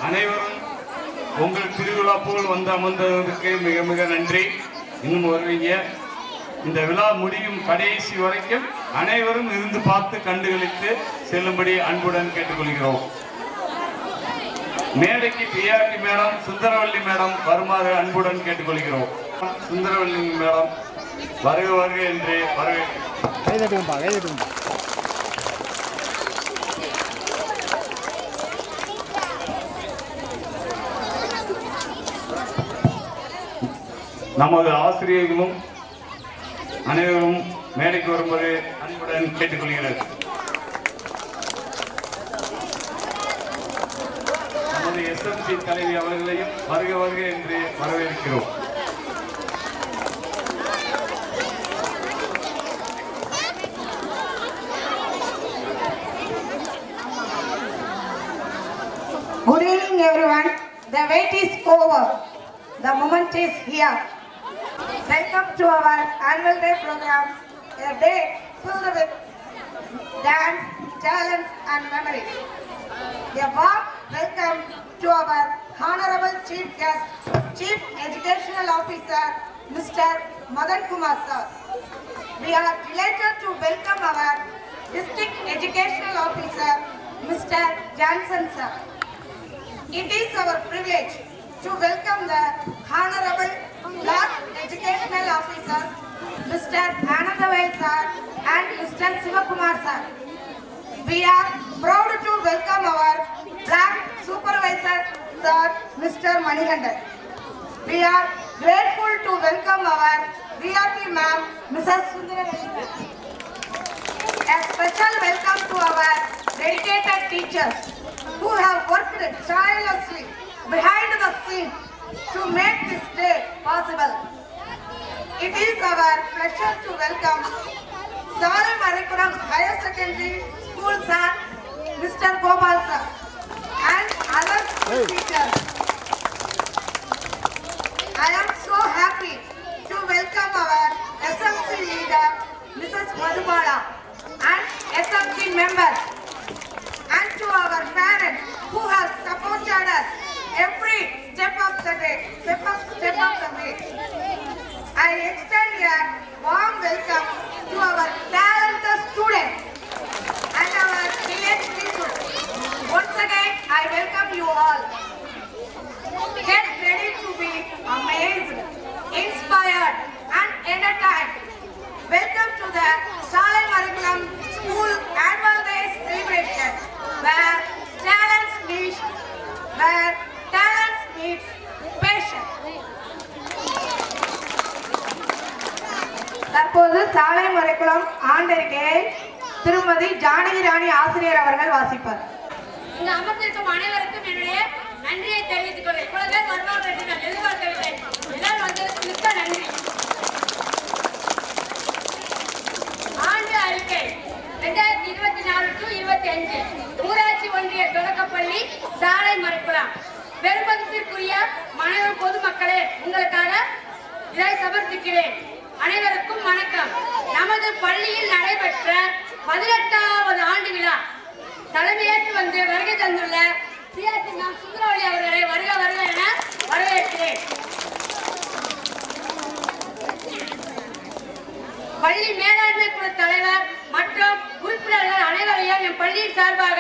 அனைவரும் உங்கள் திருவிழா போல் வந்து அமர்ந்ததற்கு மிக மிக நன்றி. இன்னும் வருவீங்க. இந்த விழா முடியும் கடைசி வரைக்கும் அனைவரும் இருந்து பார்த்து கண்டுகளித்து செல்லும்படி அன்புடன் கேட்டுக்கொள்கிறோம். மேடைக்கு பிஆர்டி மேடம், சுந்தரவல்லி மேடம் வருமாறு அன்புடன் கேட்டுக்கொள்கிறோம். சுந்தரவல்லி மேடம் வருக வருக என்று வரவேற்கிறோம். நமது ஆசிரியர்களும் அனைவரும் மேடைக்கு வரும்போது அன்புடன் கேட்டுக்கொள்கிறது. நமது எஸ்எம்சி தலைவி அவர்களையும் வருக வருக என்று வரவேற்கிறோம். Good evening everyone. The wait is over. The moment is here. Welcome to our annual day program, a day filled with dance, talents and memories. A warm welcome to our Honorable Chief Guest, Chief Educational Officer, Mr. Madan Kumar sir. We are delighted to welcome our District Educational Officer, Mr. Johnson sir. It is our privilege to welcome the Honorable Block Educational Officers, Mr. Anandavel sir and Mr. Sivakumar sir. We are proud to welcome our Block Supervisor sir, Mr. Manikandan. We are grateful to welcome our VIP ma'am, Mrs. Sundararajan. A special welcome to our dedicated teachers who have worked tirelessly behind the scene to make this day possible. It is our pleasure to welcome Salai Marikuram Higher Secondary School sir, Mr. Gopal sir and other teachers. I am so happy to welcome our SMC leader, Mrs. Madhubala and SMC members, and to our parents who have supported us every step of the way. I extend a warm welcome to our talented students and our village people. Once again, I welcome you all. Get ready to be amazed, inspired and entertained. Welcome to the Salai Marikulam School Annual Day celebration, where talents meet passion. தற்போது சாலை மறைக்குளம் ஆண்டறிக்கையை திருமதி ஜானகி ராணி ஆசிரியர் அவர்கள் வாசிப்பார். இங்கு அமர்ந்திருக்கும் அனைவருக்கும் என்னுடைய நன்றியை தெரிவித்துக் கொள்கிறேன். இவ்வளவு பேர் வருவார்கள் என்று நான் எதிர்பார்க்கவில்லை. எல்லாரும் வந்ததற்கு மிக்க நன்றி. ஆண்டு அறிக்கை 2024 to 25 ஊராட்சி ஒன்றிய தொடக்கப்பள்ளி சாலை மறைக்குளம். பெருமதிப்பிற்குரிய மாணவர் பொதுமக்களே, உங்களுக்காக இதை சமர்ப்பிக்கிறேன். அனைவருக்கும் வணக்கம். நமது பள்ளியில் நடைபெற்ற 18வது ஆண்டு விழா தலைமையேற்று வந்து வருகை தந்துள்ள சிஆர்டி மேம் சுந்தரவல்லி அவர்களை வருக வருக என வரவேற்கிறேன். பள்ளி மேலாண்மை குழு தலைவர் மற்றும் உறுப்பினர்கள் அனைவரையும் என் பள்ளியின் சார்பாக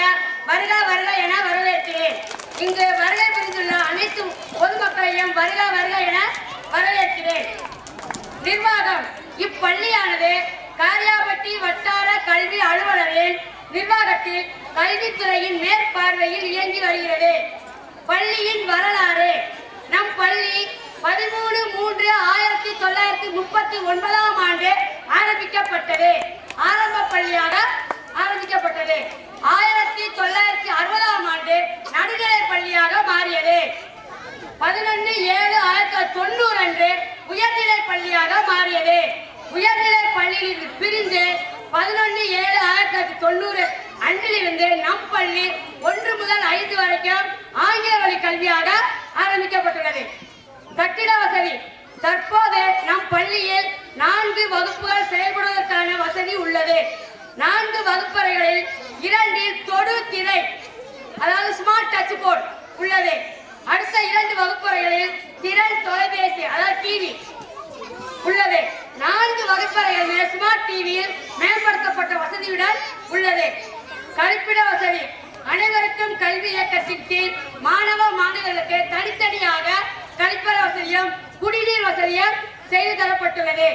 வருக வருக என வரவேற்கிறேன். நிர்வாகம். இப்பள்ளியானது காரியாபட்டி வட்டார கல்வி அலுவலரின் நிர்வாகத்தில் கல்வித்துறையின் மேற்பார்வையில் இயங்கி வருகிறது. பள்ளியின் வரலாறு. நம் பள்ளி 13/3/1939 ஆண்டு ஆரம்பிக்கப்பட்டது. ஆரம்ப பள்ளியாக ஆரம்பிக்கப்பட்டது. 1960 ஆண்டு நடுநிலை பள்ளியாக மாறியது. 11/7/1990 அன்று உயர்நிலை பள்ளியாக மாறியது. உயர்நிலை பள்ளியில் பிரிந்து 11/7/1990 அன்றிலிருந்து நம் பள்ளி 1 முதல் 5 வரைக்கும் ஆங்கில வழி கல்வியாக ஆரம்பிக்கப்பட்டுள்ளது. கட்டிட வசதி. தற்போது நம் பள்ளியில் 4 வகுப்புகள் செயல்படுவதற்கான வசதி உள்ளது. 4 வகுப்பறைகளில் 2 தொடு திரை அதாவது ஸ்மார்ட் டச் போர்டு உள்ளது. அடுத்த 2 வகுப்பறைகளில் திறன் தொலைபேசி அதாவது டிவி உள்ளது. 4 வகுப்பறைகளில் ஸ்மார்ட் டிவியில் மேம்படுத்தப்பட்ட வசதியுடன் உள்ளது. கழிப்பிட வசதி. அனைவருக்கும் கல்வி இயக்கத்தின் கீழ் மாணவ மாணவர்களுக்கு தனித்தனியாக கழிப்பற வசதியும் குடிநீர் வசதியும் செய்து தரப்பட்டுள்ளது.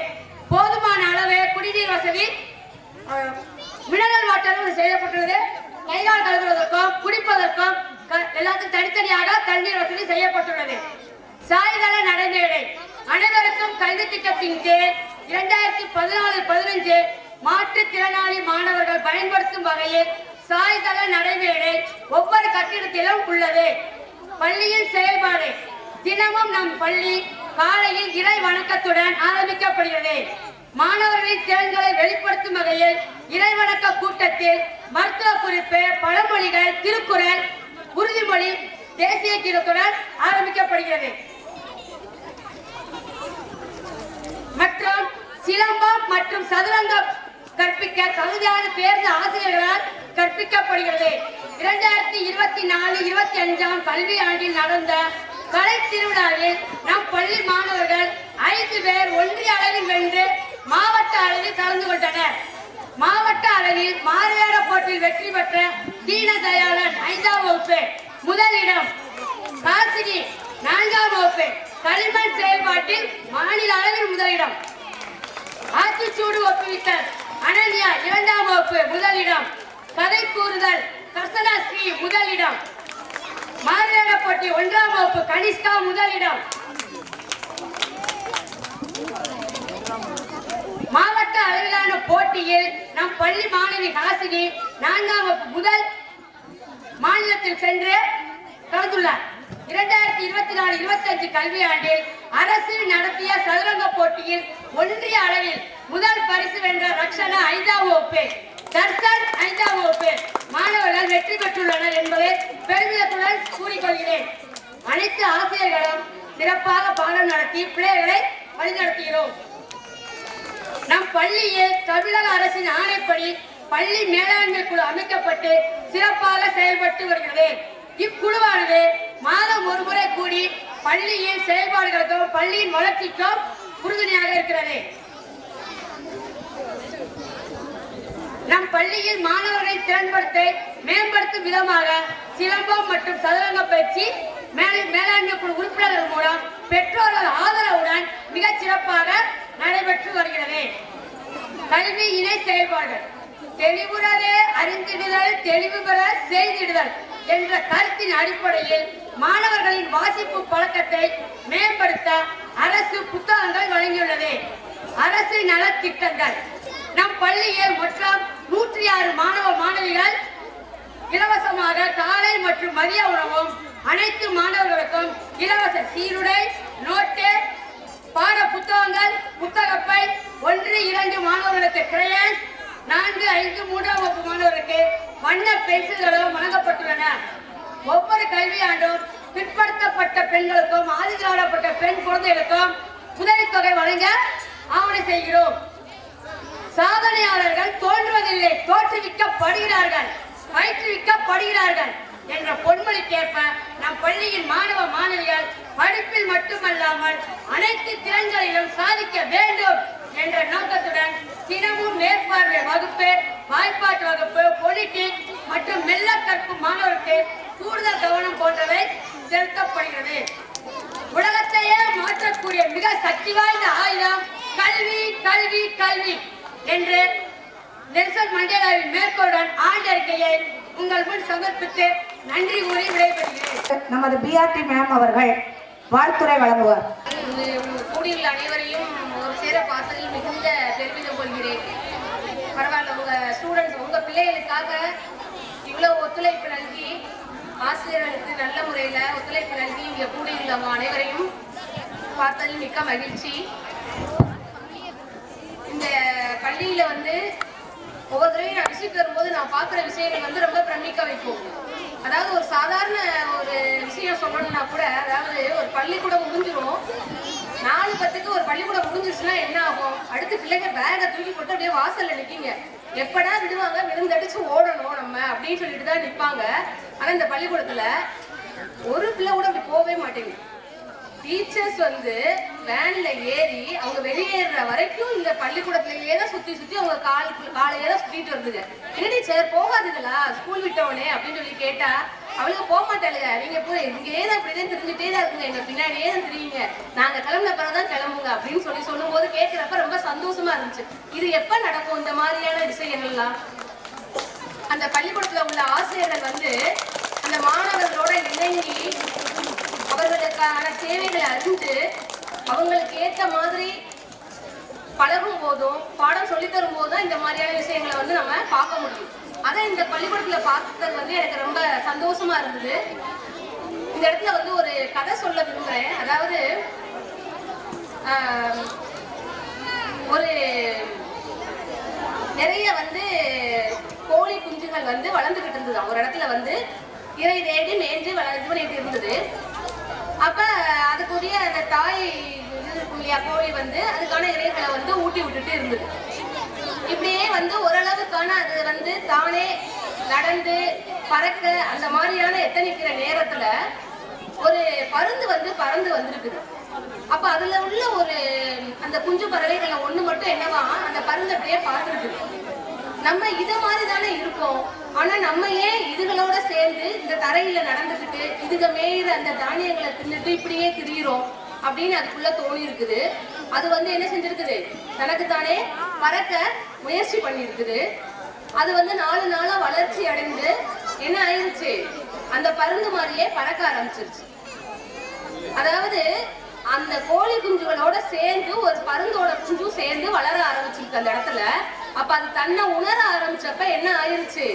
போதுமான அளவு குடிநீர் வசதி மினரல் வாட்டரும் செய்யப்பட்டுள்ளது. கைகால் கழுவுவதற்கும் குடிப்பதற்கும் எல்லாத்துக்கும் தனித்தனியாக தண்ணீர் வசதி செய்யப்பட்டுள்ளது. சாய்தள நடைமேடை. அனைவருக்கும் கல்வி திட்டத்தின் கீழ் 2014-15 மாற்றுத்திறனாளி மாணவர்கள் பயன்படுத்தும் வகையில் சாய்தள நடைமேடை ஒவ்வொரு கட்டிடத்திலும் உள்ளது. பள்ளியின் செயல்பாடு. தினமும் நம் பள்ளி காலையில் இறை வணக்கத்துடன் ஆரம்பிக்கப்படுகிறது. மாணவர்களின் திறன்களை வெளிப்படுத்தும் வகையில் இறைவணக்க கூட்டத்தில் மருத்துவ குறிப்பு, பழமொழிகள், திருக்குறள், உறுதிமொழி, தேசிய கீதத்துடன் ஆரம்பிக்கப்படுகிறது. மற்றும் சிலம்பம் மற்றும் சதுரங்கம் கற்பிக்க தகுதியான தேர்ந்த ஆசிரியர்களால் கற்பிக்கப்படுகிறது. 2024-25 கல்வி ஆண்டில் நடந்த கலை திருவிழாவில் நம் பள்ளி மாணவர்கள் 5 பேர் ஒன்றிய அளவில் வென்று மாவட்ட அளவில் கலந்து கொண்டனர். மாவட்ட அளவில் மாறுவேட போட்டியில் வெற்றி பெற்ற தீனதயாளன் 5ஆம் வகுப்பு முதலிடம், காசினி 4ஆம் வகுப்பு களிமண் செயல்பாட்டில் மாநில அளவில் முதலிடம், ஆத்திச்சூடு ஒப்புவித்தல் அனன்யா 2ஆம் வகுப்பு முதலிடம், கதை கூறுதல் கர்சனாஸ்ரீ முதலிடம், மாறுவேட போட்டி 1ஆம் வகுப்பு கனிஷ்கா முதலிடம். மாவட்ட அளவிலான போட்டியில் நம் பள்ளி மாணவி ஹாசினி 4ஆம் வகுப்பு முதல் மாநிலத்தில் சென்று கலந்துள்ளார். 2024-25 கல்வியாண்டில் அரசு நடத்திய சதுரங்க போட்டியில் ஒன்றிய அளவில் முதல் பரிசு வென்ற ரக்ஷனா 5ஆம் வகுப்பு, தர்சன் 5ஆம் வகுப்பு மாணவர்கள் வெற்றி பெற்றுள்ளனர் என்பதை பெருமிதத்துடன் கூறிக்கொள்கிறேன். அனைத்து ஆசிரியர்களும் சிறப்பாக பாடம் நடத்தி பிள்ளைகளை வழிநடத்துகிறோம். நம் பள்ளியில் தமிழக அரசின் ஆணைப்படி பள்ளி மேலாண்மை குழு அமைக்கப்பட்டு சிறப்பாக செயல்பட்டு வருகிறது. இக்குழுவானது மாதம் ஒரு முறை கூடி பள்ளியின் செயல்பாடுகளுக்கும் பள்ளியின் வளர்ச்சிக்கும் உறுதுணையாக இருக்கிறது. நம் பள்ளியில் மாணவர்களை திறன்படுத்த மேம்படுத்தும் விதமாக சிலம்பம் மற்றும் சதுரங்க பயிற்சி மேலாண்மை குழு உறுப்பினர்கள் மூலம் பெற்றோர்கள் ஆதரவுடன் மிகச் சிறப்பாக நடைபெற்று வருகிறது. கல்வி இணை செயல்பாடு. தெளிவுறவே அறிந்திடுதல், தெளிவு பெற செய்திடுதல் என்ற கருத்தின் அடிப்படையில் மாணவர்களின் வாசிப்பு பழக்கத்தை மேம்படுத்த அரசு புத்தகங்கள் வழங்கியுள்ளது. அரசு நலத்திட்டங்கள். நம் பள்ளியில் மொத்தம் 106 மாணவ மாணவிகள் இலவசமாக காலை மற்றும் மதிய உணவும் அனைத்து மாணவர்களுக்கும் இலவச சீருடை, நோட்டு, பாட புத்தகங்கள், புத்தகப்பை 1-2 மாணவர்களுக்கு கிரையான்ஸ், 4-5 3ஆம் வகுப்பு மாணவர்களுக்கு வண்ண பென்சில்களும் வழங்கப்பட்டுள்ளன. ஒவ்வொரு கல்வியாண்டும் பிற்படுத்தப்பட்ட பெண்களுக்கும் ஆதிதிராவிடப்பட்ட பெண் குழந்தைகளுக்கும் உதவித்தொகை வழங்க ஆவணை செய்கிறோம். சாதனையாளர்கள் தோன்றுவதில்லை, தோற்றுவிக்கப்படுகிறார்கள், பயிற்றுவிக்கப்படுகிறார்கள் என்ற பொன்மொழிக்கேற்ப நம் பள்ளியின் மாணவ மாணவிகள் படிப்பில் மட்டுமல்லாமல் அனைத்து திறன்களிலும் சாதிக்க வேண்டும் என்ற நோக்கத்துடன் தினமும் மேற்பார்வை வகுப்பு, வாய்ப்பாட்டு வகுப்பு, பொலிட்டிக் மற்றும் மெல்ல கற்கும் மாணவருக்கு கூடுதல் கவனம் போன்றவை செலுத்தப்படுகிறது. உலகத்தையே மாற்றக்கூடிய மிக சக்தி வாய்ந்த ஆயுதம் கல்வி. கல்வி கல்வி என்று நெல்சன் மண்டேலாவின் மேற்கோளுடன் ஆண்டறிக்கையை உங்கள் முன் சமர்ப்பித்து நன்றி கூறி விடைபெறுகிறேன். நமது பிஆர்டி மேம் அவர்கள் வாழ்த்துரை வழங்குவார். கூடியுள்ள அனைவரையும் ஒரு சேர பார்த்ததில் மிகுந்த பெருமிதம் கொள்கிறேன். பரவாயில்ல, உங்க ஸ்டூடெண்ட்ஸ் உங்க பிள்ளைகளுக்காக இவ்வளவு ஒத்துழைப்பு நல்கி ஆசிரியர்களுக்கு நல்ல முறையில ஒத்துழைப்பு நல்கி இங்க கூடியுள்ள அனைவரையும் பார்த்ததில் மிக்க மகிழ்ச்சி. இந்த பள்ளியில வந்து ஒவ்வொரு தடவையும் நான் விசிட் வரும்போது நான் பார்க்குற விஷயங்கள் வந்து ரொம்ப பிரமிக்க வைக்கும். அதாவது ஒரு சாதாரண ஒரு விஷயம் சொல்லணும்னா கூட, அதாவது ஒரு பள்ளிக்கூடம் முடிஞ்சிடும், 4:10க்கு ஒரு பள்ளிக்கூடம் முடிஞ்சிருச்சுன்னா என்ன ஆகும்? அடுத்து பிள்ளைங்க பேகை தூக்கி போட்டு அப்படியே வாசல்ல நிற்கிங்க. எப்படா விடுவாங்க, விழுந்தடிச்சு ஓடணும் நம்ம அப்படின்னு சொல்லிட்டு தான் நிற்பாங்க. ஆனா இந்த பள்ளிக்கூடத்துல ஒரு பிள்ளை கூட அப்படி போகவே மாட்டேங்குது. டீச்சர்ஸ் வந்து வேன்ல ஏறி அவங்க வெளியேற வரைக்கும் இந்த பள்ளிக்கூடத்திலேயே தான் சுத்தி சுத்தி அவங்க காலையே தான் சுத்திட்டு வருதுங்க. என்ன டீச்சர் போகாதுங்களா ஸ்கூல் விட்டவனே அப்படின்னு சொல்லி கேட்டா அவளுக்கு போக மாட்டாளுங்க. நீங்க போய் இங்கேயே தான் இப்படிதான் தெரிஞ்சுட்டே தான் இருக்குங்க, எங்க பின்னாடியே தான் தெரியுங்க, நாங்க கிளம்பின பிறகுதான் கிளம்புங்க அப்படின்னு சொல்லும் போது கேட்கிறப்ப ரொம்ப சந்தோஷமா இருந்துச்சு. இது எப்ப நடக்கும் இந்த மாதிரியான விஷயங்கள்லாம்? அந்த பள்ளிக்கூடத்துல உள்ள ஆசிரியர்கள் வந்து அந்த மாணவர்களோட இணங்கி அவர்களுக்கான தேவைகளை அறிந்து அவங்களுக்கு ஏற்ற மாதிரி பழகும் போதும் பாடம் சொல்லி தரும் போதும் இந்த மாதிரியான விஷயங்களை வந்து நம்ம பார்க்க முடியும். அதை இந்த பள்ளிக்கூடத்துல பார்த்தது வந்து எனக்கு ரொம்ப சந்தோஷமா இருந்தது. இந்த இடத்துல வந்து ஒரு கதை சொல்ல விரும்புறேன். அதாவது ஒரு நிறைய வந்து கோழி குஞ்சுகள் வந்து வளர்ந்துகிட்டு இருந்தது. ஒரு இடத்துல வந்து இறை தேடி மேய்ஞ்சு இது பண்ணிட்டு இருந்தது. அப்ப அதுக்குரிய அந்த தாய் இருக்கும் இல்லையா கோழி வந்து அதுக்கான இறைகளை வந்து ஊட்டி விட்டுட்டு இருந்தது. இப்படியே வந்து ஓரளவுக்கான அது வந்து தானே நடந்து பறக்க அந்த மாதிரியான எத்தனைக்கிற நேரத்துல ஒரு பருந்து வந்து பறந்து வந்திருக்குது. அப்ப அதுல உள்ள ஒரு அந்த குஞ்சு பறவைகளை ஒண்ணு மட்டும் என்னவா அந்த பருந்து அப்படியே பார்த்துருக்குது. நம்ம இத மாதிரி தானே இருக்கோம், ஆனா நம்ம ஏன் இதுகளோட சேர்ந்து இந்த தரையில நடந்துகிட்டு இதுக மேயிற அந்த தானியங்களை தின்னுட்டு இப்படியே திரியிறோம் அப்படின்னு அதுக்குள்ள தோணி இருக்குது. அது வந்து என்ன செஞ்சிருக்குது, தனக்கு தானே பறக்க முயற்சி பண்ணிருக்குது. அது வந்து 4 நாளா வளர்ச்சி அடைந்து என்ன ஆயிடுச்சு, அந்த பருந்து மாதிரியே பறக்க ஆரம்பிச்சிருச்சு. அதாவது அந்த கோழி குஞ்சுகளோட சேர்ந்து ஒரு பருந்தோட குஞ்சும் சேர்ந்து வளர ஆரம்பிச்சிருக்கு அந்த இடத்துல. அப்ப அது தன்னை உணர ஆரம்பிச்சப்ப என்ன ஆயிருச்சு,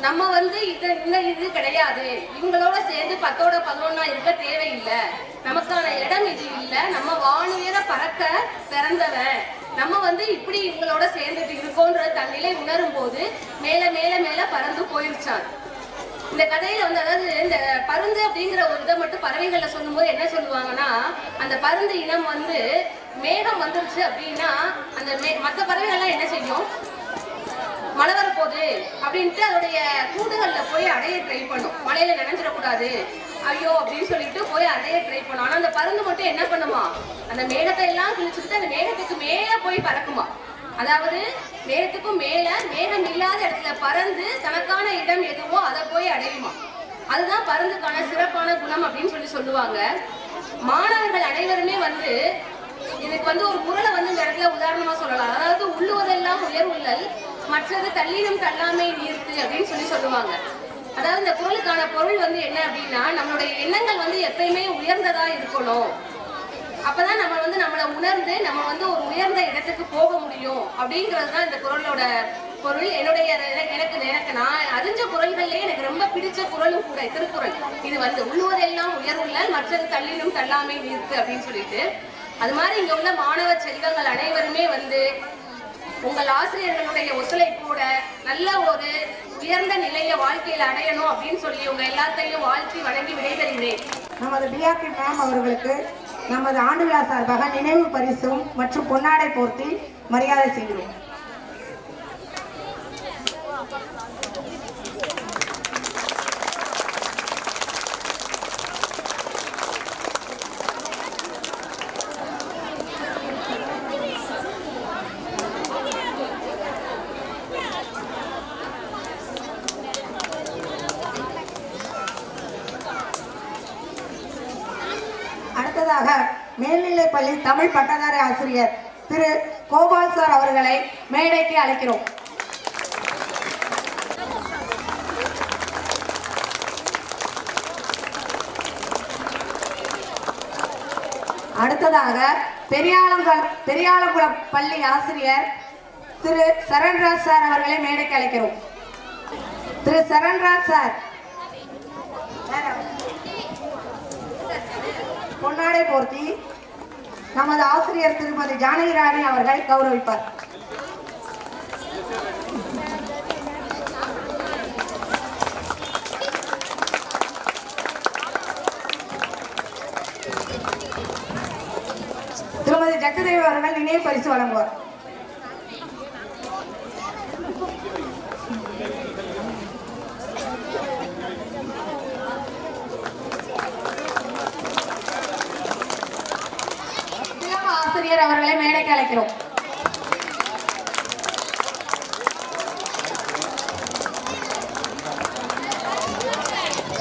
நம்ம வந்து இது கிடையாது, இவங்களோட சேர்ந்து 10ஓட 11 இருக்க தேவையில்லை, நமக்கான இடம் இது இல்லை, நம்ம வானுயர பறக்க பிறந்தவன், நம்ம வந்து இப்படி இவங்களோட சேர்ந்துட்டு இருக்கோன்ற தன்னிலை உணரும் போது மேல மேல மேல பறந்து போயிருச்சான். இந்த கதையில வந்து அதாவது இந்த பருந்து அப்படிங்கிற ஒரு இதை மட்டும் பறவைகள்ல சொல்லும் போது என்ன சொல்லுவாங்கன்னா, அந்த பருந்து இனம் வந்து மேகம் வந்துருச்சு அப்படின்னா அந்த மற்ற பறவைகள்லாம் என்ன செய்யும், மழை வரப்போகுது அப்படின்ட்டு அதோடைய கூடுகள்ல போய் அடைய ட்ரை பண்ணும். மழையில நினைஞ்சிடக்கூடாது ஐயோ அப்படின்னு சொல்லிட்டு போய் அடைய ட்ரை பண்ணும். ஆனா அந்த பருந்து மட்டும் என்ன பண்ணுமா, அந்த மேகத்தை எல்லாம் கிழிச்சுட்டு அந்த மேகத்துக்கு மேல போய் பறக்குமா. அதாவது மேகத்துக்கும் மேல மேகம் இல்லாத இடத்துல பறந்து தனக்கான இடம் எதுவோ அதை போய் அடையுமா. அதுதான் பருந்துக்கான சிறப்பான குணம் அப்படின்னு சொல்லுவாங்க. மாணவர்கள் அனைவருமே வந்து இதுக்கு வந்து ஒரு குறளை வந்து இந்த இடத்துல உதாரணமா சொல்லலாம். அதாவது உள்ளுவதெல்லாம் உயர் உள்ளல், மற்றது தள்ளினும் தள்ளாமை நீர்த்து அப்படின்னு சொல்லுவாங்க. அதாவது இந்த குறளுக்கான பொருள் வந்து என்ன அப்படின்னா, நம்மளுடைய எண்ணங்கள் வந்து எப்பயுமே உயர்ந்ததா இருக்கணும், அப்பதான் நம்ம வந்து நம்மளை உணர்ந்து நம்ம வந்து ஒரு உயர்ந்த இடத்துக்கு போக முடியும் அப்படிங்கிறது தான் இந்த குறளோட பொருள். எனக்கு நான் அறிஞ்ச குறள்கள்லயே எனக்கு ரொம்ப பிடிச்ச குறளும் கூட திருக்குறள். இது வந்து உள்ளுவதெல்லாம் உயர்வுள்ளல், மற்றது தள்ளினும் தள்ளாமை நீர்த்து அப்படின்னு சொல்லிட்டு. அது மாதிரி இங்க உள்ள மாணவ செல்வங்கள் அனைவருமே வந்து உங்கள் ஆசிரியர்களுடைய ஒத்துழைப்போட நல்ல ஒரு உயர்ந்த நிலைய வாழ்க்கையில் அடையணும் அப்படின்னு சொல்லி உங்க எல்லாத்தையும் வாழ்த்தி வணங்கி விடைபெறுகிறேன். நமது பிஆர்டி மேம் அவர்களுக்கு நமது ஆண்டு விழா சார்பாக நினைவு பரிசும் மற்றும் பொன்னாடை போர்த்தி மரியாதை செய்கிறோம். அடுத்ததாக மேல்நிலைப்பள்ளி தமிழ் பட்டதாரி ஆசிரியர் திரு கோபால் சார் அவர்களை மேடைக்கு அழைக்கிறோம். அடுத்ததாக பெரியாளங்குளம் பள்ளி ஆசிரியர் திரு சரண்ராஜ் சார் அவர்களை மேடைக்கு அழைக்கிறோம். திரு சரண்ராஜ் சார் பொன்னாடை போர்த்தி நமது ஆசிரியர் திருமதி ஜானகி ராணி அவர்கள் கௌரவிப்பார். திருமதி ஜக்கதேவி அவர்கள் நினைவு பரிசு வழங்குவார். ஆசிரியர் அவர்களை மேடைக்கு அழைக்கிறோம்.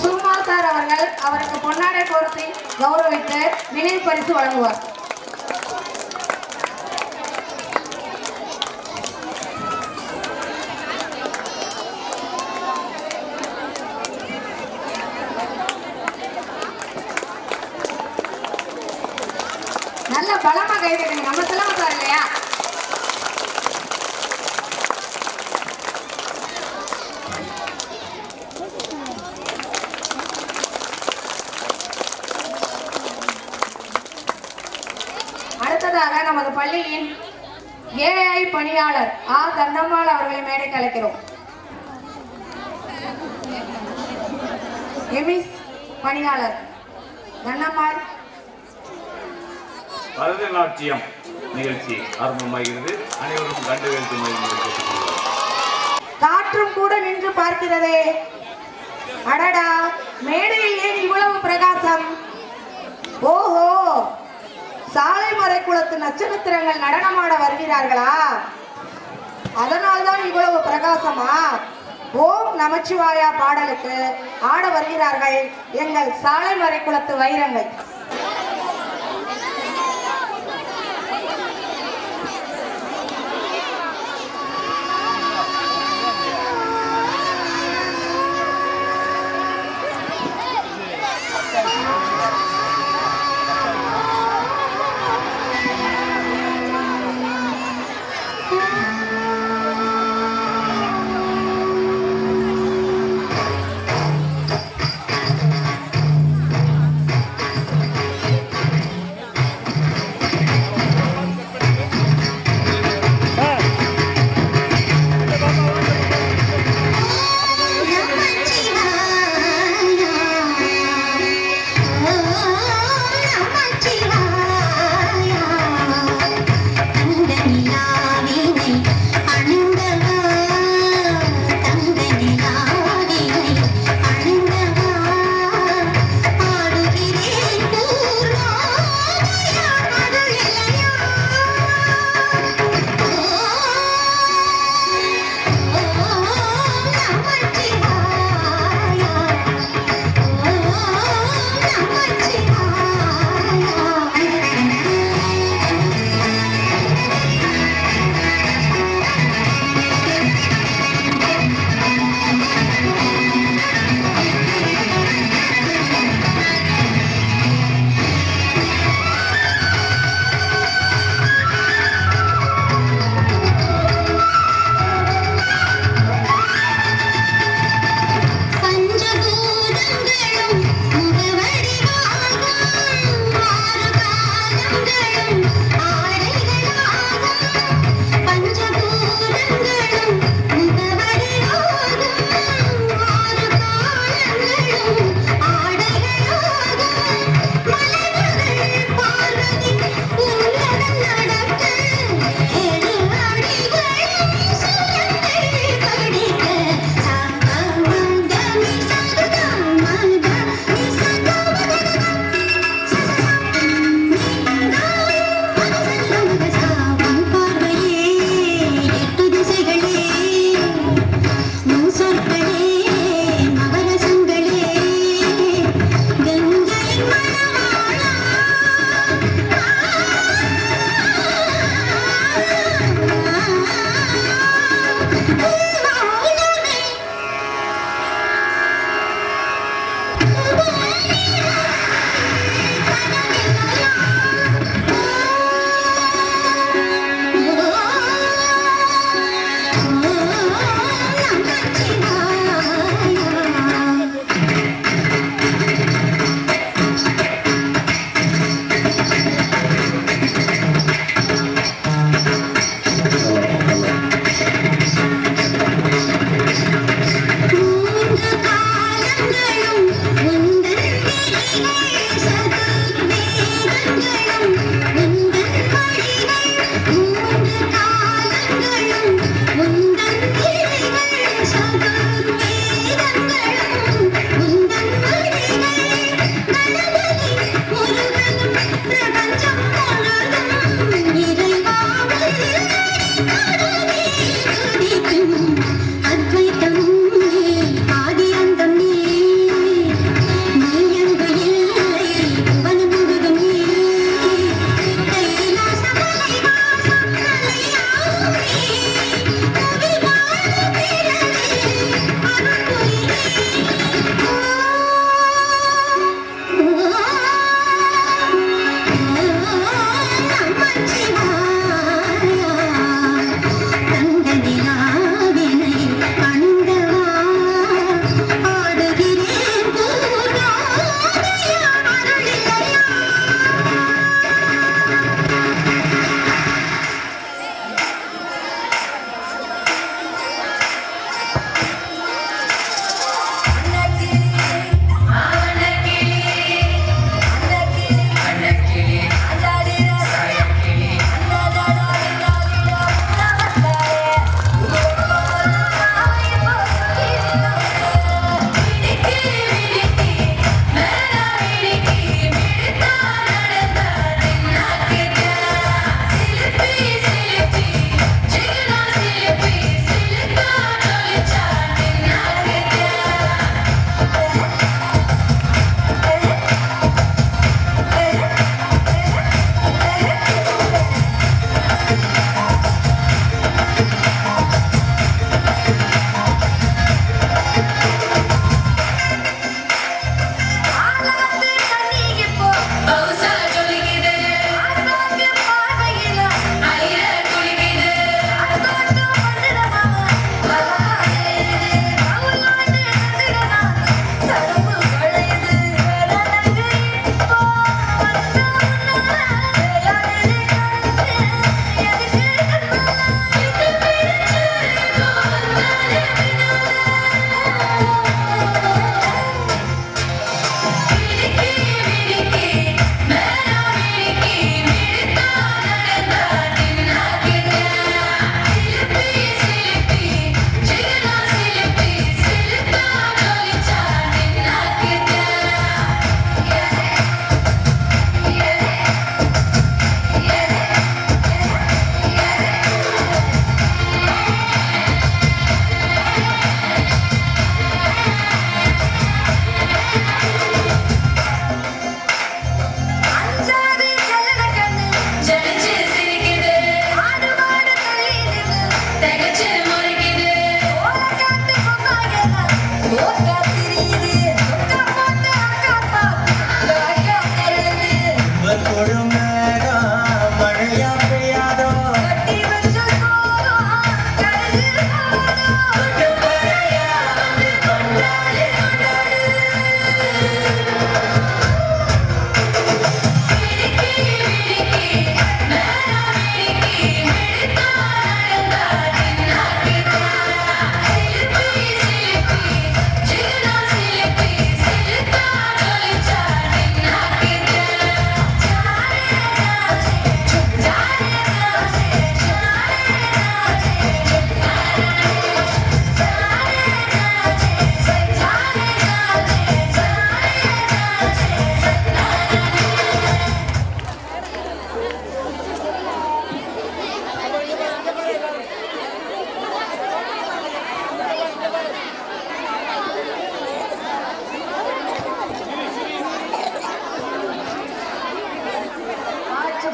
சுகுமா சார் அவர்கள் அவருக்கு பொன்னாடை போர்த்தி கௌரவித்து நினைவு பரிசு வழங்குவார். நல்ல பலமா கைதட்டுங்க, நம்ம செலவு சார் இல்லையா? அடுத்ததாக நமது பள்ளியின் ஏஐ பணியாளர் ஆ தண்டம்மாள் அவர்களை மேடைக்கு அழைக்கிறோம். எமிஸ் பணியாளர் தண்டம்மாள். பரதநாட்டியம் நிகழ்ச்சி ஆரம்பமாகிறது. அனைவரும் கண்டு வைத்து காற்றும் கூட நின்று பார்க்கிறதே. அடடா, மேடையில் ஏன் இவ்வளவு பிரகாசம்? ஓஹோ, சாலை மறைக்குளத்து நட்சத்திரங்கள் நடனமாட வருகிறார்களா? அதனால்தான் இவ்வளவு பிரகாசமா? ஓம் நமச்சிவாயா பாடலுக்கு ஆட வருகிறார்கள் எங்கள் சாலை மறைக்குளத்து வைரங்கள்.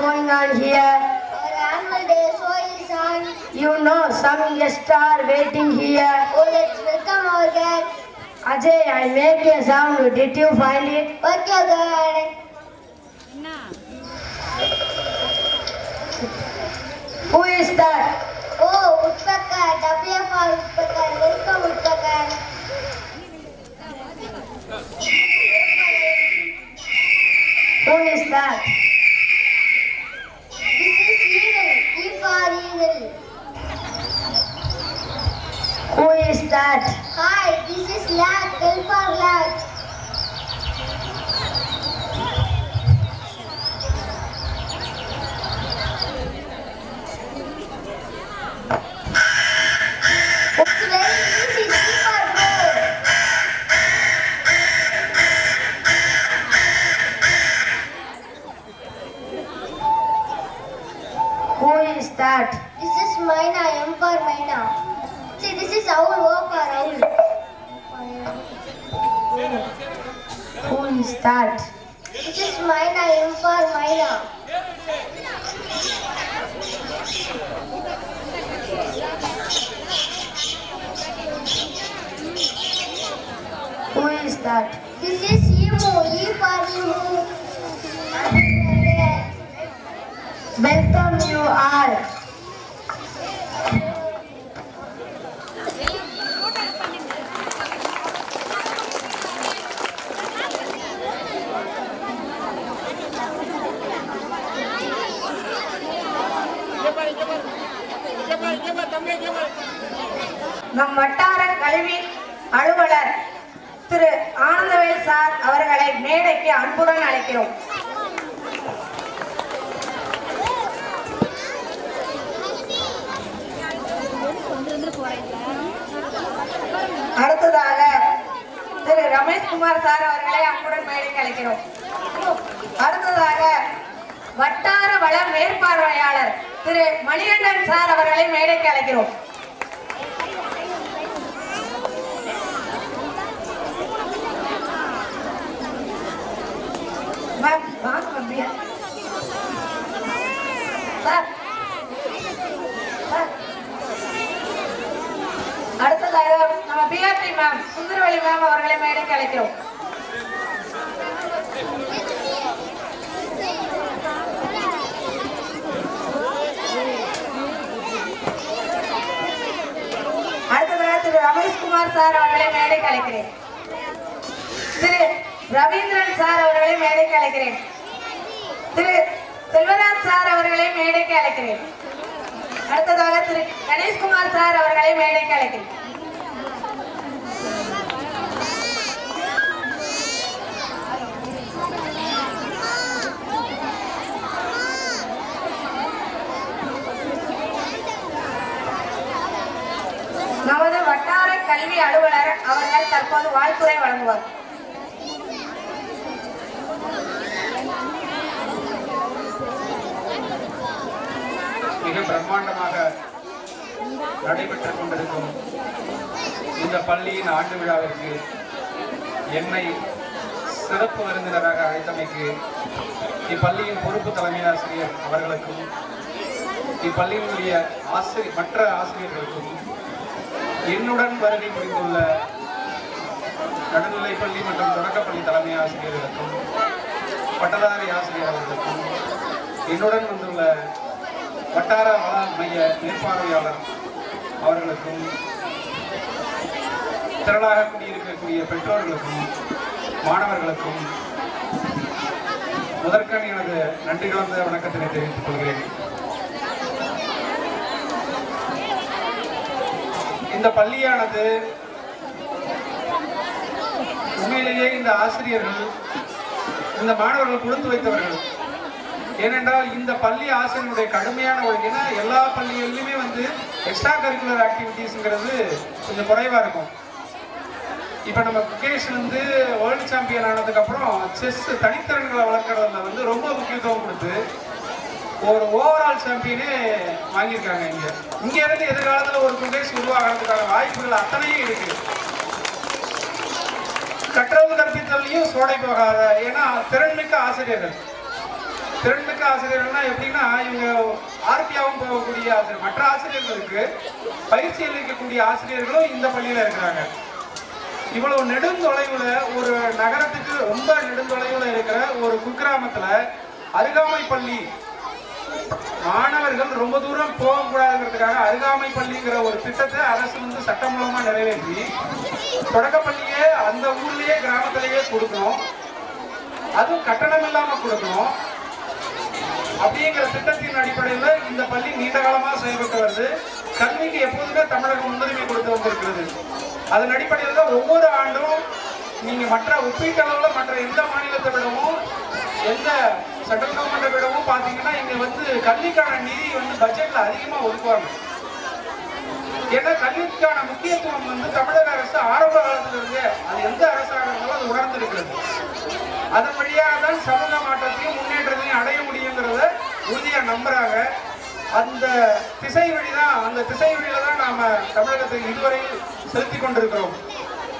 going on here? Our annual day show is on. You know some guests are waiting here. Oh, let's welcome our guests. Ajay, I make a sound. Did you find it? Okay, good. Who is that? Oh, Woodpecker. WFR Woodpecker. Welcome, Woodpecker. Who is that? This is Eagle. E for Eagle. Who is that? Hi, this is Lag. L for Lag. that? This is Maina, M for Maina. See, this is owl, O for owl. Who is that? This is Maina, M for Maina. Who is that? This is Emu, E for Emu. Welcome you all. நம் வட்டார கல்வி அலுவலர் திரு Anandavel sir அவர்களை மேடைக்கு அன்புடன் அழைக்கிறோம். அடுத்ததாக திரு Rameshkumar sir அவர்களை அன்புடன் மேடைக்கு அழைக்கிறோம். அடுத்ததாக வட்டார வள மேற்பார்வையாளர் திரு மணிகண்டன் சார் அவர்களை மேடைக்கு அழைக்கிறோம். அடுத்ததாக நம்ம பிஆர்டி மேம் சுந்தரவழி மேம் அவர்களை மேடைக்கு அழைக்கிறோம். அடுத்ததாக திரு ரமேஷ்குமார் சார் அவர்களை மேடைக்கு அழைக்கிறேன். திரு ரவீந்திரன் சார் அவர்களை மேடைக்கு அழைக்கிறேன். திரு செல்வராஜ் சார் அவர்களை மேடைக்கு அழைக்கிறேன். அடுத்ததாக திரு கணேஷ்குமார் சார் அவர்களை மேடைக்கு அழைக்கிறேன். நமது வட்டார கல்வி அலுவலர் அவர்கள் தற்போது வாழ்த்துரை வழங்குவார். மிக பிரம்மாண்டமாக நடைபெற்றுக் கொண்டிருக்கும் இந்த பள்ளியின் ஆண்டு விழாவிற்கு என்னை சிறப்பு விருந்தினராக அழைத்தமைக்கு இப்பள்ளியின் பொறுப்பு தலைமை ஆசிரியர் அவர்களுக்கும் இப்பள்ளியினுடைய மற்ற ஆசிரியர்களுக்கும் என்னுடன் வருகை புரிந்துள்ள நடுநிலைப்பள்ளி மற்றும் தொடக்கப்பள்ளி தலைமை ஆசிரியர்களுக்கும் பட்டதாரி ஆசிரியர் அவர்களுக்கும் என்னுடன் வந்துள்ள வட்டார வள மைய மேற்பார்வையாளர் அவர்களுக்கும் திரளாக குடியிருக்கக்கூடிய பெற்றோர்களுக்கும் மாணவர்களுக்கும் முதற்கண் எனது நன்றி கலந்த வணக்கத்தினை தெரிவித்துக் கொள்கிறேன். இந்த பள்ளியானது உண்மையிலேயே இந்த ஆசிரியர்கள் இந்த மாணவர்கள் கொடுத்து வைத்தவர்கள். ஏனென்றால் இந்த பள்ளி ஆசிரியருடைய கடுமையான ஒழுங்கினா எல்லா பள்ளிகளிலுமே எக்ஸ்ட்ரா கரிக்குலர் ஆக்டிவிட்டீஸ்ங்கிறது கொஞ்சம் குறைவா இருக்கும். இப்போ நம்ம குகேஷ் வேர்ல்டு சாம்பியன் ஆனதுக்கு அப்புறம் செஸ் தனித்திறன்களை வளர்க்கறதுல ரொம்ப முக்கியத்துவம் கொடுத்து ஒரு ஓவரால் சாம்பியனே வாங்கியிருக்காங்க. இங்க இருந்து எதிர்காலத்தில் ஒரு குகேஷ் உருவாகிறதுக்கான வாய்ப்புகள் அத்தனையும் இருக்கு. கற்றல் கற்பித்தலையும் சோடை போகாத, ஏன்னா திறன்மிக்க ஆசிரியர்கள்னா எப்படின்னா இவங்க ஆர்பியாவும் போகக்கூடிய ஆசிரியர், மற்ற ஆசிரியர்களுக்கு பயிற்சி அளிக்கக்கூடிய ஆசிரியர்களும் இந்த பள்ளியில இருக்கிறாங்க. இவ்வளவு நெடுந்தொலைவுல ஒரு நகரத்துக்கு ரொம்ப நெடுந்தொலைவுல இருக்கிற ஒரு குக்கிராமத்துல அருகாமை பள்ளி மாணவர்கள் ரொம்ப தூரம் போகக்கூடாதுங்கிறதுக்காக அருகாமை பள்ளிங்கிற ஒரு திட்டத்தை அரசு சட்டம் மூலமா நிறைவேற்றி தொடக்கப்பள்ளியே அந்த ஊர்லயே கிராமத்திலேயே கொடுக்கணும், அதுவும் கட்டணம் இல்லாம கொடுக்கணும் அப்படிங்கிற திட்டத்தின் அடிப்படையில் இந்த பள்ளி நீண்ட காலமாக செயல்பட்டு வருது. கல்விக்கு எப்போதுமே தமிழகம் முன்னுரிமை கொடுத்து வந்திருக்கிறது. அதன் அடிப்படையில் தான் ஒவ்வொரு ஆண்டும் நீங்க மற்ற ஒப்பீட்டளவில் மற்ற எந்த மாநிலத்தை விடவும் எந்த சென்ட்ரல் கவர்மெண்ட்டை விடவும் பார்த்தீங்கன்னா இங்க கல்விக்கான நிதி பட்ஜெட்ல அதிகமா ஒதுக்குவாங்க. ஏன்னா கல்விக்கான முக்கியத்துவம் தமிழக அரசு ஆரம்ப காலத்திலிருந்தே அது எந்த அரசாக இருந்தாலும் அது உணர்ந்திருக்கிறது. அதன் வழியாக தான் சமூக மாற்றத்தையும் முன்னேற்றத்தையும் அடைய முடியுங்கிறத உறுதியா நம்புறாங்க. அந்த திசை வழிதான், அந்த திசை வழியில தான் நாம தமிழகத்தில் இதுவரை செலுத்தி கொண்டிருக்கிறோம்.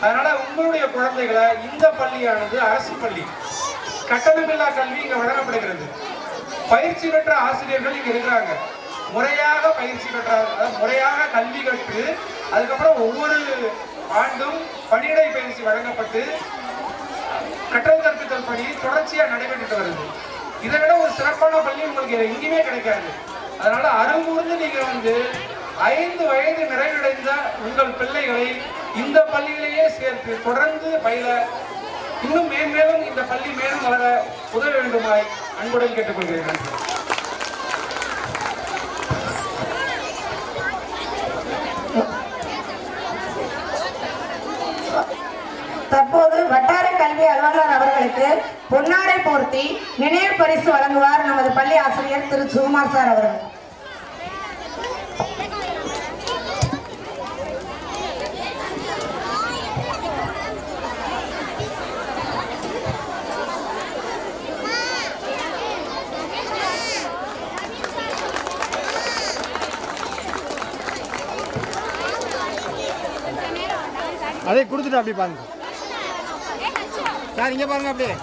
அதனால உங்களுடைய குழந்தைகளை இந்த பள்ளியானது அரசு பள்ளி, கட்டணமில்லா கல்வி இங்க வழங்கப்படுகிறது. பயிற்சி பெற்ற ஆசிரியர்கள் இங்க இருக்கிறாங்க. முறையாக பயிற்சி பெற்றார்கள், முறையாக கல்வி கற்று அதுக்கப்புறம் ஒவ்வொரு ஆண்டும் பணியிடை பயிற்சி வழங்கப்பட்டு கற்றல் கற்பித்தல் பணி தொடர்ச்சியா நடைபெற்றுட்டு வருது. இதை விட ஒரு சிறப்பான பள்ளி உங்களுக்கு எங்கேயுமே கிடைக்காது. அதனால அருங்கூர்ந்து நீங்க 5 வயது நிறைவடைந்த உங்கள் பிள்ளைகளை இந்த பள்ளியிலேயே சேர்த்து தொடர்ந்து பயில இன்னும் மேன்மேலும் இந்த பள்ளி மேலும் வளர உதவ வேண்டுமாய் அன்புடன் கேட்டுக்கொள்கிறேன். தற்போது வட்டார கல்வி அலுவலர் அவர்களுக்கு பொன்னாடை போர்த்தி நினைவு பரிசு வழங்குவார் நமது பள்ளி ஆசிரியர் திரு சுகுமார் சார் அவர்கள். அதை கொடுத்துட்டு அப்படி பாருங்க சார், இங்கே பாருங்க அப்படியே.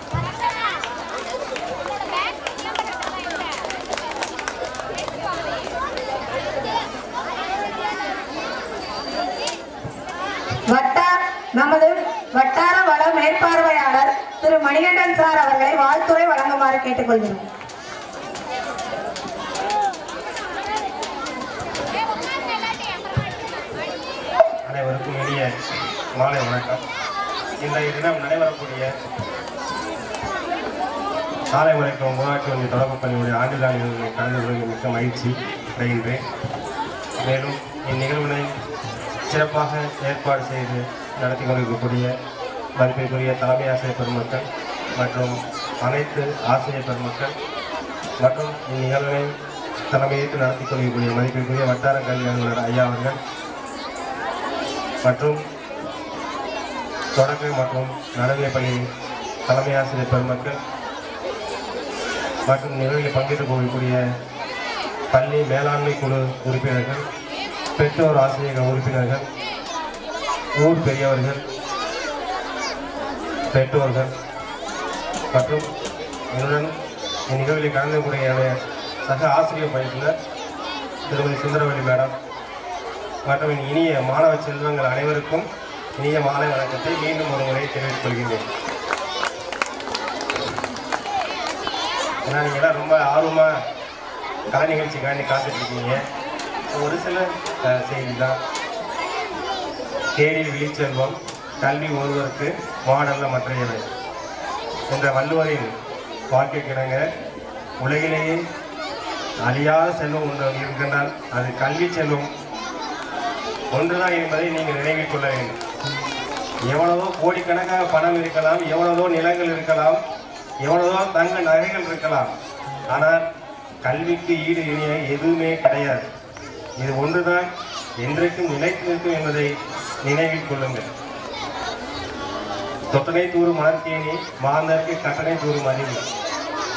நமது வட்டார வள மேற்பார்வையாளர் திரு மணிகண்டன் சார் அவர்களை வாழ்த்துரை வழங்குமாறு கேட்டுக்கொள்கிறோம். அனைவருக்கும் இனிய மாலை வணக்கம். இன்றைய தினம் நடைபெறக்கூடிய சாலை வரைக்கும் ஊராட்சி ஒன்றிய தொடர்பு பள்ளியுடைய ஆண்டுவிழா நிகழ்வுகளை கலந்து கொள்வதில் மிக்க மகிழ்ச்சி அடைகின்றேன். மேலும் இந்நிகழ்வினை சிறப்பாக ஏற்பாடு செய்து நடத்தி கொண்டிருக்கக்கூடிய மதிப்பிற்குரிய தலைமை ஆசிரியர் பெருமக்கள் மற்றும் அனைத்து ஆசிரியர் பெருமக்கள் மற்றும் இந்நிகழ்வினை தலைமையேற்று நடத்தி கொண்டிருக்கக்கூடிய மதிப்பிற்குரிய வட்டார கல்வி அலுவலர் ஐயா அவர்கள் மற்றும் தொடக்க மற்றும் நடுநிலைப் பள்ளி தலைமை ஆசிரியர் பெருமக்கள் மற்றும் நிகழ்வில் பங்கேற்றுக் கொள்ளக்கூடிய பள்ளி மேலாண்மை குழு உறுப்பினர்கள், பெற்றோர் ஆசிரியர்கள் உறுப்பினர்கள், ஊர் பெரியவர்கள், பெற்றோர்கள் மற்றும் என்னுடன் இந்நிகழ்வில் கலந்து கொள்ள சக ஆசிரியர் பயிற்றுனர் திருமதி சுந்தரவல்லி மேடம் மற்றும் இனிய மாணவ செல்வங்கள் அனைவருக்கும் இனிய மாலை வணக்கத்தை மீண்டும் ஒரு முறை தெரிவித்துக் கொள்கின்றேன். ஏன்னா நீங்கள்லாம் ரொம்ப ஆர்வமாக கலை நிகழ்ச்சிக்காண்டி காத்துட்ருக்கீங்க. ஒரு சில செய்தி தான். தேடில் விழிச்செல்வம் கல்வி ஒருவருக்கு மாடல்ல மற்றையவை என்ற வள்ளுவரின் வாழ்க்கை கிடங்க உலகிலேயே அழியாத செல்வம் ஒன்று இருக்கின்றால் அது கல்வி செல்வம் ஒன்றுதான் என்பதை நீங்கள் நினைவில் கொள்ள வேண்டும். எவ்வளவோ கோடிக்கணக்காக பணம் இருக்கலாம், எவ்வளவோ நிலங்கள் இருக்கலாம், எவ்வளவோ தங்க நகைகள் இருக்கலாம், ஆனால் கல்விக்கு ஈடு இணைய எதுவுமே கிடையாது. இது ஒன்றுதான் என்றைக்கும் நிலைத்து நிற்கும் என்பதை நினைவில் கொள்ளுங்கள். தொட்டனை தூரும் மலர்கேணி மாந்தருக்கு கட்டணை தூரும் அறிவு.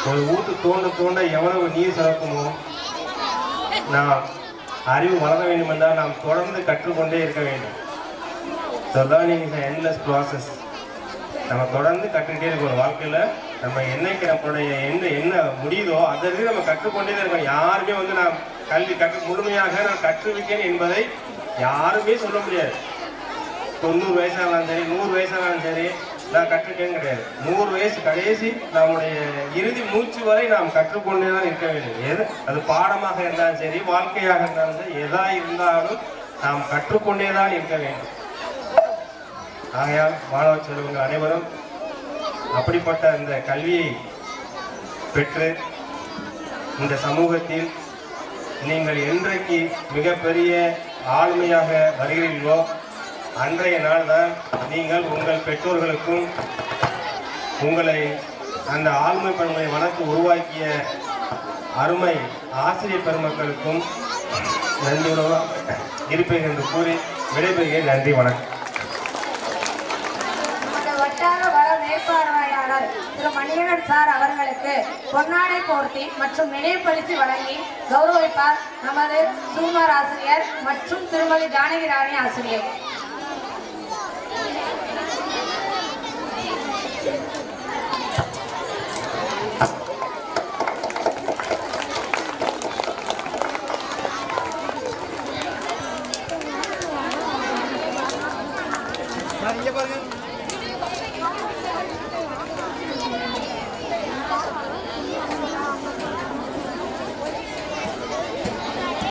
ஒரு ஊட்டு தோண்ட தோண்ட எவ்வளவு நீர் சுரக்குமோ நாம் அறிவு வளர வேண்டும் என்றால் நாம் தொடர்ந்து கற்றுக்கொண்டே இருக்க வேண்டும். So learning is endless process. நம்ம தொடர்ந்து கற்றுக்கிட்டே இருக்கணும். வாழ்க்கையில் நம்ம என்னைக்கு நம்மளுடைய என்ன முடியுதோ அதற்கு நம்ம கற்றுக்கொண்டே தான் இருக்கணும். யாருமே நான் கல்வி முழுமையாக நான் கற்றுவிட்டேன் என்பதை யாருமே சொல்ல முடியாது. 90 வயசானாலும் சரி, 100 வயசானாலும் சரி, நான் கற்றுக்கேன்னு கிடையாது. 100 வயசு கடைசி நம்முடைய இறுதி மூச்சு வரை நாம் கற்றுக்கொண்டே தான் இருக்க வேண்டும். எது அது பாடமாக இருந்தாலும் சரி, வாழ்க்கையாக இருந்தாலும் சரி, எதா இருந்தாலும் நாம் கற்றுக்கொண்டே தான் இருக்க வேண்டும். ஆகையால் மாணவ செல்வங்கள் அனைவரும் அப்படிப்பட்ட இந்த கல்வியை பெற்று இந்த சமூகத்தில் நீங்கள் என்றைக்கு மிகப்பெரிய ஆளுமையாக வருகிறீர்களோ அன்றைய நாள் தான் நீங்கள் உங்கள் பெற்றோர்களுக்கும் உங்களை அந்த ஆளுமை பண்பை வளர்த்து உருவாக்கிய அருமை ஆசிரியர் பெருமக்களுக்கும் நன்றியுடன் இருப்பேன் என்று கூறி விடைபெறுகிறேன். நன்றி, வணக்கம். வட்டார வள மேற்பார்வையாளர் மற்றும் மணிகண்டன் சார் அவர்களுக்கு பொன்னாடை போர்த்தி மற்றும் நினைவு பரிசு வழங்கி கௌரவிப்பார் நமது சுகுமார் ஆசிரியர் மற்றும் திருமதி ஜானகி ராணி ஆசிரியர்.